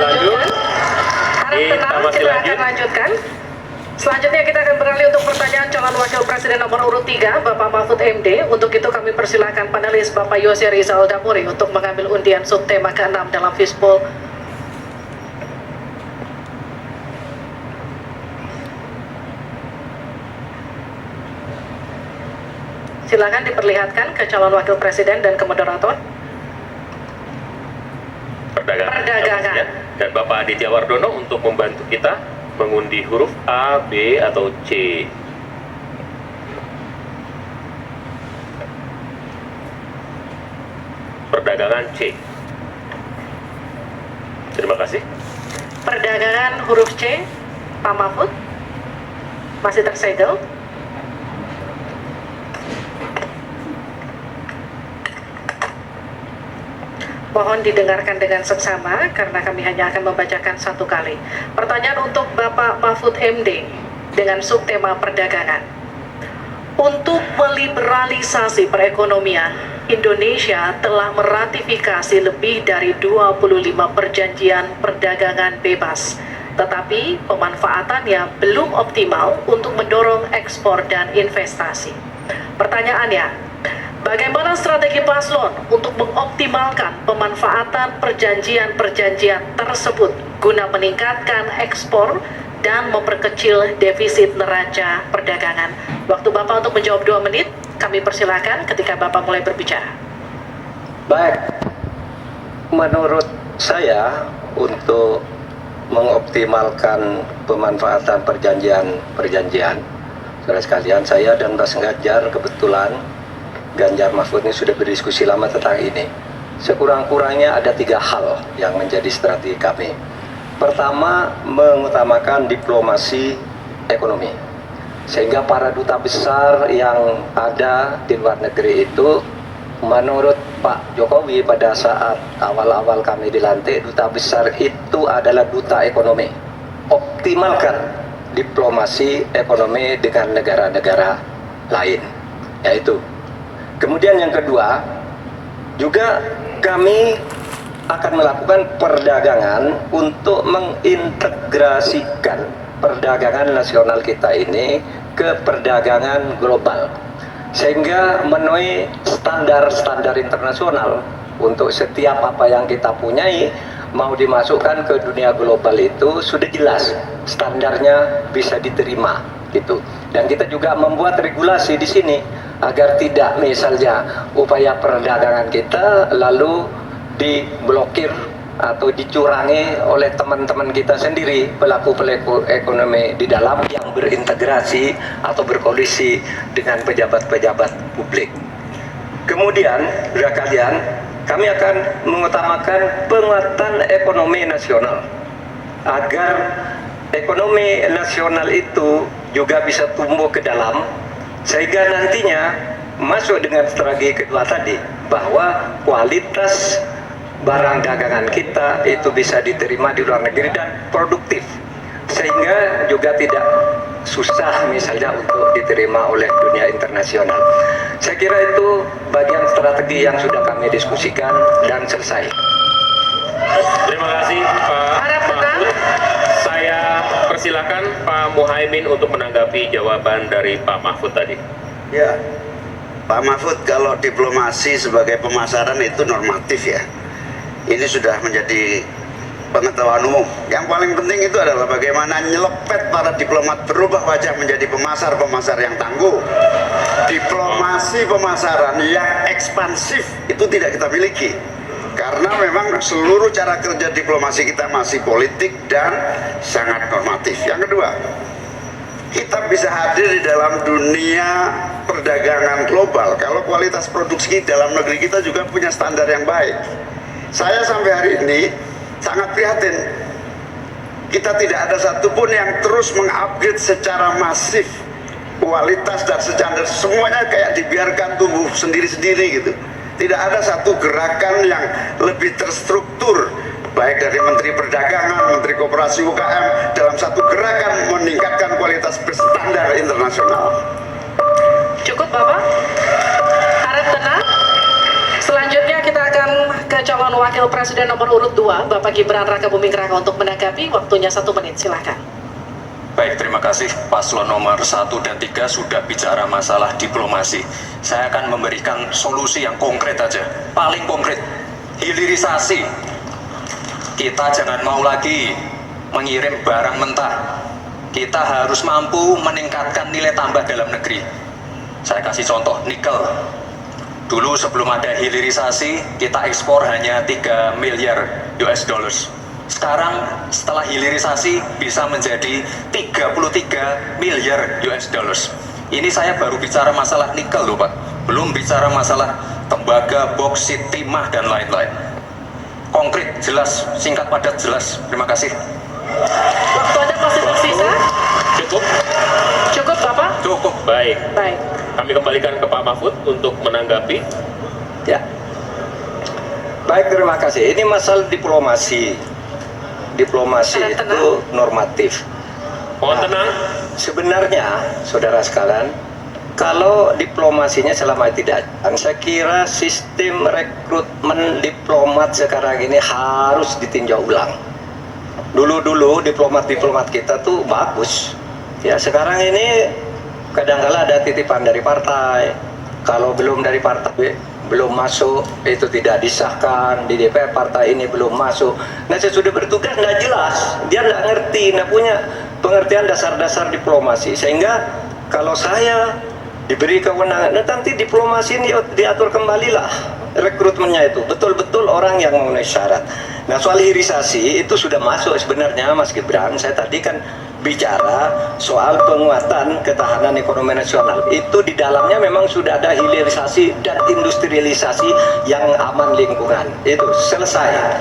lanjut. Harap tenang, kita akan lanjutkan. Selanjutnya kita akan beralih untuk pertanyaan calon wakil presiden nomor urut 3, Bapak Mahfud MD. Untuk itu kami persilakan panelis Bapak Yose Rizal Damuri untuk mengambil undian subtema ke-6 dalam Fishbowl. Silakan diperlihatkan ke calon wakil presiden dan ke moderator. Perdagangan. Dan Bapak Aditya Wardono untuk membantu kita mengundi huruf A, B, atau C. Perdagangan C. Terima kasih. Perdagangan huruf C, Pak Mahfud, masih tersegel. Mohon didengarkan dengan seksama karena kami hanya akan membacakan satu kali. Pertanyaan untuk Bapak Mahfud MD dengan subtema perdagangan. Untuk meliberalisasi perekonomian, Indonesia telah meratifikasi lebih dari 25 perjanjian perdagangan bebas. Tetapi pemanfaatannya belum optimal untuk mendorong ekspor dan investasi. Pertanyaannya, bagaimana strategi paslon untuk mengoptimalkan pemanfaatan perjanjian-perjanjian tersebut guna meningkatkan ekspor dan memperkecil defisit neraca perdagangan? Waktu Bapak untuk menjawab 2 menit, kami persilakan ketika Bapak mulai berbicara. Baik, menurut saya untuk mengoptimalkan pemanfaatan perjanjian-perjanjian, saudara sekalian, saya dan Mas Ganjar kebetulan Ganjar Mahfud ini sudah berdiskusi lama tentang ini. Sekurang-kurangnya ada 3 hal yang menjadi strategi kami. Pertama, mengutamakan diplomasi ekonomi, sehingga para duta besar yang ada di luar negeri itu, menurut Pak Jokowi pada saat awal-awal kami dilantik, duta besar itu adalah duta ekonomi. Optimalkan diplomasi ekonomi dengan negara-negara lain, yaitu. Kemudian yang kedua, juga kami akan melakukan perdagangan untuk mengintegrasikan perdagangan nasional kita ini ke perdagangan global, sehingga memenuhi standar-standar internasional untuk setiap apa yang kita punyai mau dimasukkan ke dunia global itu sudah jelas standarnya bisa diterima gitu. Dan kita juga membuat regulasi di sini agar tidak misalnya upaya perdagangan kita lalu diblokir atau dicurangi oleh teman-teman kita sendiri, pelaku-pelaku ekonomi di dalam yang berintegrasi atau berkoalisi dengan pejabat-pejabat publik. Kemudian, saudara kalian, kami akan mengutamakan penguatan ekonomi nasional agar ekonomi nasional itu juga bisa tumbuh ke dalam, sehingga nantinya masuk dengan strategi kedua tadi, bahwa kualitas barang dagangan kita itu bisa diterima di luar negeri dan produktif, sehingga juga tidak susah misalnya untuk diterima oleh dunia internasional. Saya kira itu bagian strategi yang sudah kami diskusikan dan selesai. Terima kasih Pak Mahfud. Saya persilakan Pak Muhaimin untuk menanggapi jawaban dari Pak Mahfud tadi. Ya, Pak Mahfud, kalau diplomasi sebagai pemasaran itu normatif ya. Ini sudah menjadi pengetahuan umum. Yang paling penting itu adalah bagaimana nyelepet para diplomat berubah wajah menjadi pemasaran yang tangguh. Diplomasi pemasaran yang ekspansif itu tidak kita miliki, karena memang seluruh cara kerja diplomasi kita masih politik dan sangat normatif. Yang kedua, kita bisa hadir di dalam dunia perdagangan global kalau kualitas produksi dalam negeri kita juga punya standar yang baik. Saya sampai hari ini sangat prihatin, kita tidak ada satupun yang terus mengupgrade secara masif kualitas dan standar, semuanya kayak dibiarkan tumbuh sendiri-sendiri gitu. Tidak ada satu gerakan yang lebih terstruktur, baik dari Menteri Perdagangan, Menteri Koperasi UKM, dalam satu gerakan meningkatkan kualitas berstandar internasional. Cukup Bapak, harap tenang. Selanjutnya kita akan ke calon wakil presiden nomor urut 2, Bapak Gibran Rakabuming Raka untuk menanggapi. Waktunya 1 menit, silakan. Baik, terima kasih. Paslon nomor 1 dan 3 sudah bicara masalah diplomasi. Saya akan memberikan solusi yang konkret aja. Paling konkret, hilirisasi. Kita jangan mau lagi mengirim barang mentah. Kita harus mampu meningkatkan nilai tambah dalam negeri. Saya kasih contoh, nikel. Dulu sebelum ada hilirisasi, kita ekspor hanya 3 miliar US dollars. Sekarang setelah hilirisasi bisa menjadi 33 miliar US dollars. Ini saya baru bicara masalah nikel loh Pak. Belum bicara masalah tembaga, boksit, timah, dan lain-lain. Konkret, jelas, singkat, padat, jelas. Terima kasih. Waktu Anda masih tersisa? Cukup? Cukup, Bapak? Cukup. Baik. Baik. Kami kembalikan ke Pak Mahfud untuk menanggapi. Ya. Baik, terima kasih. Ini masalah diplomasi. Diplomasi Tenang, itu tenang. normatif. Mohon tenang. Sebenarnya, saudara sekalian, kalau diplomasinya selama tidak, saya kira sistem rekrutmen diplomat sekarang ini harus ditinjau ulang. Dulu-dulu diplomat-diplomat kita tuh bagus. Ya, sekarang ini kadang-kala ada titipan dari partai. Kalau belum dari partai, belum masuk, itu tidak disahkan. Di DPR partai ini belum masuk. Nah, saya sudah bertugas, nggak jelas. Dia nggak ngerti, nggak punya pengertian dasar-dasar diplomasi. Sehingga kalau saya diberi kewenangan, nah nanti diplomasi ini diatur kembalilah rekrutmennya itu. Betul-betul orang yang memenuhi syarat. Nah, soal hilirisasi itu sudah masuk sebenarnya Mas Gibran. Saya tadi kan bicara soal penguatan ketahanan ekonomi nasional. Itu di dalamnya memang sudah ada hilirisasi dan industrialisasi yang aman lingkungan. Itu selesai.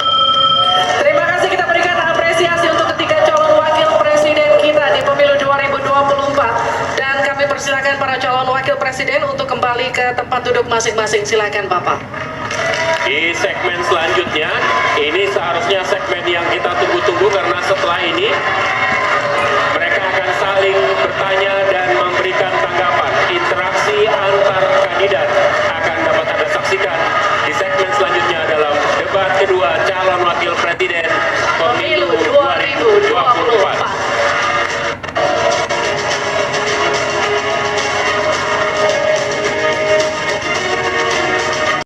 Terima kasih, kita berikan apresiasi untuk ketiga calon wakil presiden kita di pemilu 2024. Dan kami persilakan para calon wakil presiden untuk kembali ke tempat duduk masing-masing. Silakan Bapak. Di segmen selanjutnya, ini seharusnya segmen yang kita tunggu-tunggu karena setelah ini mereka akan saling bertanya